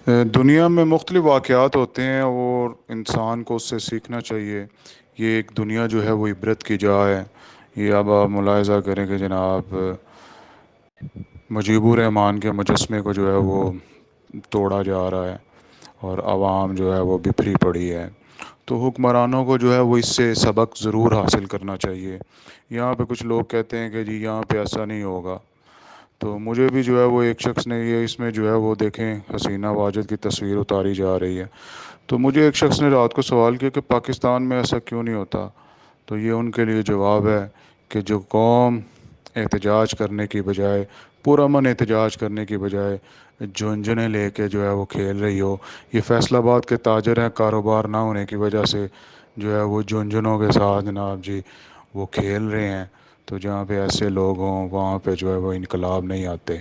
दुनिया में मुख्तलिफ़ वाक़यात होते हैं और इंसान को उससे सीखना चाहिए। ये एक दुनिया जो है वो इबरत की जा है। ये अब आप मुलाहिज़ा करें कि जनाब मुजीबुर रहमान के मुजस्मे को जो है वो तोड़ा जा रहा है और आवाम जो है वो बिखरी पड़ी है। तो हुक्मरानों को जो है वो इससे सबक ज़रूर हासिल करना चाहिए। यहाँ पे कुछ लोग कहते हैं कि जी यहाँ पे ऐसा नहीं होगा। तो मुझे भी जो है वो एक शख्स ने ये इसमें जो है वो देखें हसीना वाजिद की तस्वीर उतारी जा रही है। तो मुझे एक शख्स ने रात को सवाल किया कि पाकिस्तान में ऐसा क्यों नहीं होता। तो ये उनके लिए जवाब है कि जो कौम एहतजाज करने की बजाय, पुरअमन एहतजाज करने की बजाय झुंझुने लेके जो है वो खेल रही हो। ये फैसलाबाद के ताजर हैं, कारोबार ना होने की वजह से जो है वो झुंझुनों के साथ जनाब जी वो खेल रहे हैं। तो जहाँ पे ऐसे लोग हों वहाँ पे जो है वो इनकलाब नहीं आते।